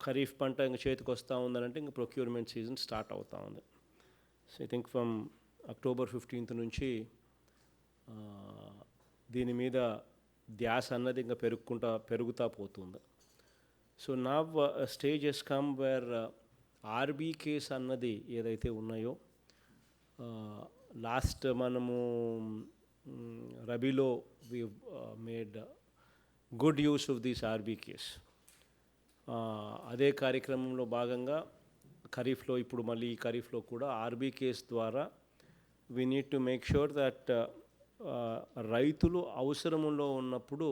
ఖరీఫ్ పంట ఇంక చేతికి వస్తూ ఉందనంటే ఇంక ప్రొక్యూర్మెంట్ సీజన్ స్టార్ట్ అవుతూ ఉంది. So I think from October 15th నుంచి దీని మీద ధ్యాస అన్నది ఇంకా పెరుగుతూ పోతుంది. సో నా stage has come where RBKs అన్నది ఏదైతే ఉన్నాయో లాస్ట్ మనము రబీలో we made good use of these RBKs. అదే కార్యక్రమంలో భాగంగా ఖరీఫ్లో ఇప్పుడు మళ్ళీ ఈ ఖరీఫ్లో కూడా ఆర్బీకేస్ ద్వారా we need to make sure that రైతులు అవసరంలో ఉన్నప్పుడు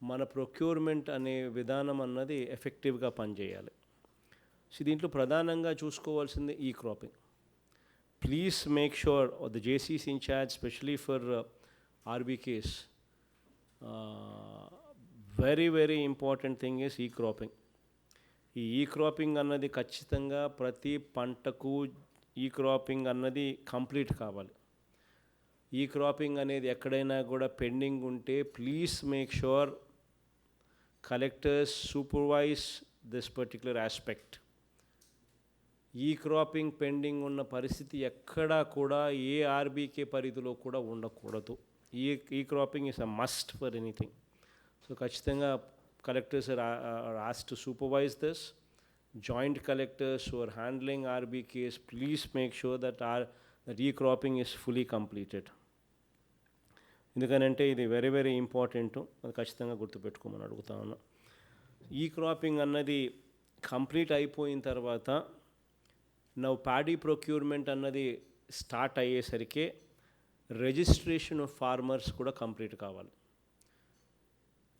మన ప్రొక్యూర్మెంట్ అనే విధానం అన్నది ఎఫెక్టివ్గా పనిచేయాలి. సో దీంట్లో ప్రధానంగా చూసుకోవాల్సింది ఈ cropping. Please make sure the జేసీస్ incharge specially for RBKs very very important thing is ఈ క్రాపింగ్. ఈ క్రాపింగ్ అన్నది ఖచ్చితంగా ప్రతి పంటకు ఈ క్రాపింగ్ అన్నది కంప్లీట్ కావాలి. ఈ క్రాపింగ్ అనేది ఎక్కడైనా కూడా పెండింగ్ ఉంటే please make sure collectors supervise this particular aspect. ఈ క్రాపింగ్ పెండింగ్ ఉన్న పరిస్థితి ఎక్కడా కూడా ఏ ఆర్బీకే పరిధిలో కూడా ఉండకూడదు. ఈ cropping is a must for anything. So ఖచ్చితంగా collectors are asked to supervise this. Joint collectors who are handling RBKs please make sure that ఈ క్రాపింగ్ ఈస్ ఫుల్లీ కంప్లీటెడ్. ఎందుకనంటే ఇది వెరీ వెరీ ఇంపార్టెంట్, అది ఖచ్చితంగా గుర్తుపెట్టుకోమని అడుగుతా ఉన్నా. ఈ క్రాపింగ్ అన్నది కంప్లీట్ అయిపోయిన తర్వాత నవ్ ప్యాడీ ప్రొక్యూర్మెంట్ అన్నది స్టార్ట్ అయ్యేసరికి రిజిస్ట్రేషన్ ఆఫ్ ఫార్మర్స్ కూడా కంప్లీట్ కావాలి.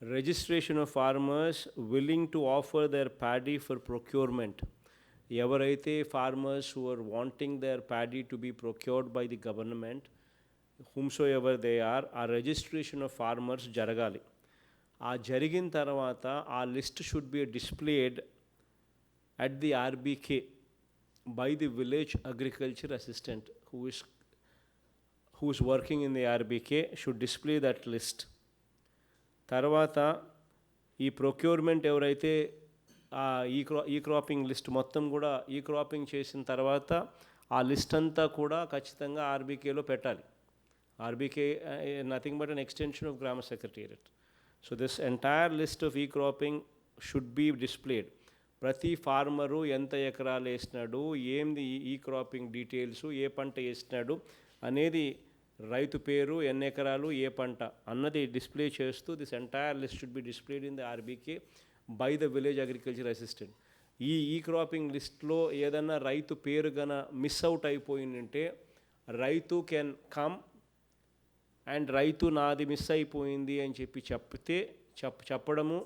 Registration of farmers willing to offer their paddy for procurement. ఎవరైతే farmers who are wanting their paddy to be procured by the government whomsoever they are, ఆ registration of farmers జరగాలి. ఆ జరిగిన తర్వాత ఆ list should be displayed at the RBK by the village agriculture assistant who is working in the RBK should display that list. తర్వాత ఈ procurement ఎవరైతే ఈ క్రాపింగ్ లిస్ట్ మొత్తం కూడా ఈ క్రాపింగ్ చేసిన తర్వాత ఆ లిస్ట్ అంతా కూడా ఖచ్చితంగా ఆర్బీకేలో పెట్టాలి. RBK nothing but an extension of గ్రామ secretariat. So this entire list of ఈ క్రాపింగ్ షుడ్ బీ డిస్ప్లేడ్. ప్రతి ఫార్మరు ఎంత ఎకరాలు వేసినాడు, ఏంది ఈ క్రాపింగ్ డీటెయిల్స్, ఏ పంట వేసినాడు అనేది, రైతు పేరు, ఎన్ని ఎకరాలు, ఏ పంట అన్నది డిస్ప్లే చేస్తూ this entire list should be displayed in the RBK by the village agriculture assistant. ఈ క్రాపింగ్ లిస్ట్లో ఏదన్నా రైతు పేరు గన మిస్ అవుట్ అయిపోయిందంటే రైతు కెన్ కమ్ అండ్ రైతు నాది మిస్ అయిపోయింది అని చెప్పడము,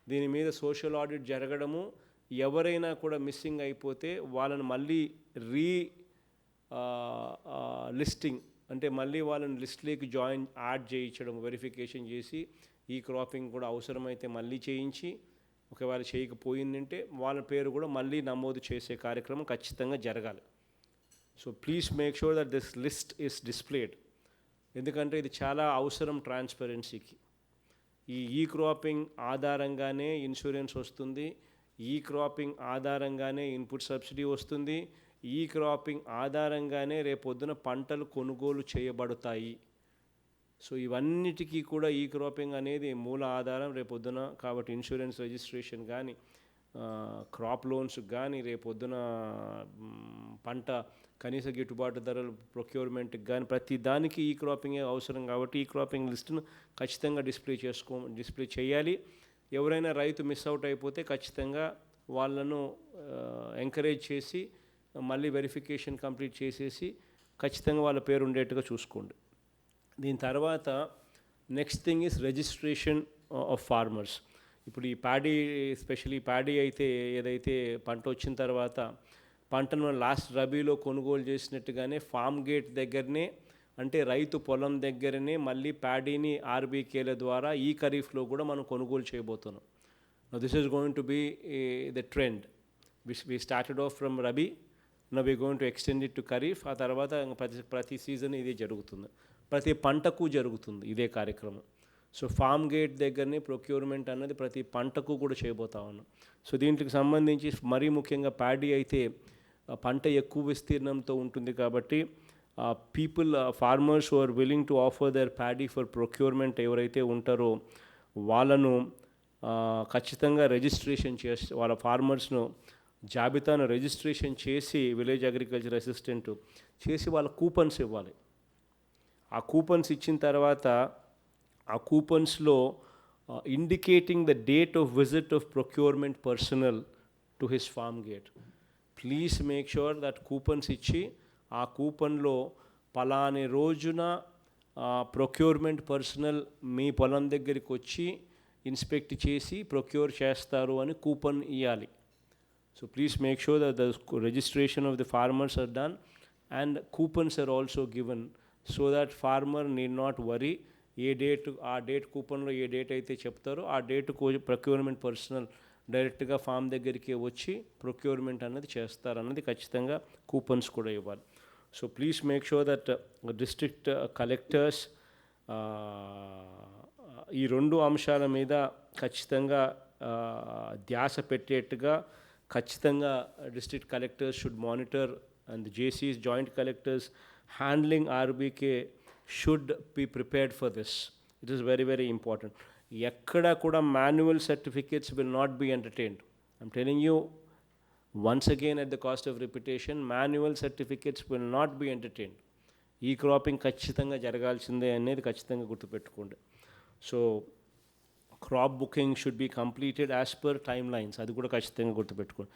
దీని మీద సోషల్ ఆడిట్ జరగడము, ఎవరైనా కూడా మిస్సింగ్ అయిపోతే వాళ్ళని మళ్ళీ లిస్టింగ్ అంటే మళ్ళీ వాళ్ళని లిస్ట్లోకి యాడ్ చేయించడం, వెరిఫికేషన్ చేసి ఈ క్రాపింగ్ కూడా అవసరమైతే మళ్ళీ చేయించి, ఒకవేళ చేయకపోయిందంటే వాళ్ళ పేరు కూడా మళ్ళీ నమోదు చేసే కార్యక్రమం ఖచ్చితంగా జరగాలి. So please make sure that this list is displayed. ఎందుకంటే ఇది చాలా అవసరం ట్రాన్స్పరెన్సీకి. ఈ క్రాపింగ్ ఆధారంగానే ఇన్సూరెన్స్ వస్తుంది, ఈ క్రాపింగ్ ఆధారంగానే ఇన్పుట్ సబ్సిడీ వస్తుంది, ఈ క్రాపింగ్ ఆధారంగానే రేపొద్దున పంటలు కొనుగోలు చేయబడతాయి. సో ఇవన్నిటికీ కూడా ఈ క్రాపింగ్ అనేది మూల ఆధారం రేపొద్దున. కాబట్టి ఇన్సూరెన్స్ రిజిస్ట్రేషన్ కానీ, క్రాప్ లోన్స్ కానీ, రేపొద్దున పంట కనీస గిట్టుబాటు ధరలు ప్రొక్యూర్మెంట్కి కానీ ప్రతి దానికి ఈ క్రాపింగే అవసరం. కాబట్టి ఈ క్రాపింగ్ లిస్టును ఖచ్చితంగా డిస్ప్లే చేయాలి. ఎవరైనా రైతు మిస్ అవుట్ అయిపోతే ఖచ్చితంగా వాళ్ళను ఎంకరేజ్ చేసి మళ్ళీ వెరిఫికేషన్ కంప్లీట్ చేసేసి ఖచ్చితంగా వాళ్ళ పేరు ఉండేట్టుగా చూసుకోండి. దీని తర్వాత next thing is registration of farmers. ఇప్పుడు ఈ ప్యాడీ, ఎస్పెషలీ ప్యాడీ అయితే ఏదైతే పంట వచ్చిన తర్వాత పంటను లాస్ట్ రబీలో కొనుగోలు చేసినట్టుగానే ఫామ్ గేట్ దగ్గరనే, అంటే రైతు పొలం దగ్గరనే మళ్ళీ ప్యాడీని ఆర్బీకేల ద్వారా ఈ ఖరీఫ్లో కూడా మనం కొనుగోలు చేయబోతున్నాం. This is going to be the trend. We started off from Rabi, now we going to extend it to Kharif. ఆ తర్వాత ప్రతి సీజన్ ఇదే జరుగుతుంది, ప్రతి పంటకు జరుగుతుంది ఇదే కార్యక్రమం. సో ఫామ్ గేట్ దగ్గరనే ప్రొక్యూర్మెంట్ అన్నది ప్రతి పంటకు కూడా చేయబోతా ఉన్నాం. సో దీంట్కి సంబంధించి మరీ ముఖ్యంగా ప్యాడీ అయితే పంట ఎక్కువ విస్తీర్ణంతో ఉంటుంది కాబట్టి people farmers who are willing to offer their paddy for procurement ఎవరైతే ఉంటారో వాళ్ళను ఖచ్చితంగా రిజిస్ట్రేషన్ చేసి వాళ్ళ ఫార్మర్స్ను జాబితాను రిజిస్ట్రేషన్ చేసి విలేజ్ అగ్రికల్చర్ అసిస్టెంట్ చేసి వాళ్ళ కూపన్స్ ఇవ్వాలి. ఆ కూపన్స్ ఇచ్చిన తర్వాత ఆ కూపన్స్లో indicating the date of visit of procurement personnel to his farm gate. Please make sure that coupons ఇచ్చి ఆ కూపన్లో పలాని రోజున ప్రొక్యూర్మెంట్ పర్సనల్ మీ పొలం దగ్గరికి వచ్చి ఇన్స్పెక్ట్ చేసి ప్రొక్యూర్ చేస్తారు అని కూపన్ ఇవ్వాలి. So please make sure that the registration of the farmers are done and coupons are also given so that farmer need not worry ఏ డేట్ ఆ డేట్ కూపన్లో ఏ డేట్ అయితే చెప్తారో ఆ డేట్కు ప్రొక్యూర్మెంట్ పర్సనల్ డైరెక్ట్గా ఫామ్ దగ్గరికి వచ్చి ప్రొక్యూర్మెంట్ అన్నది చేస్తారన్నది ఖచ్చితంగా కూపన్స్ కూడా ఇవ్వాలి. So please make sure that district collectors ఈ రెండు అంశాల మీద ఖచ్చితంగా ధ్యాస పెట్టేట్టుగా ఖచ్చితంగా district collectors should monitor and జేసీస్ joint collectors handling RBK should be prepared for this. It is very very important. ఎక్కడ కూడా manual certificates will not B entertained. I'm telling you once again at the cost of repetition, manual certificates will not B entertained. ఈ cropping ఖచ్చితంగా జరగాల్సిందే అనేది ఖచ్చితంగా గుర్తుపెట్టుకోండి. So crop booking should be completed as per time lines, అది కూడా ఖచ్చితంగా గుర్తుపెట్టుకోండి.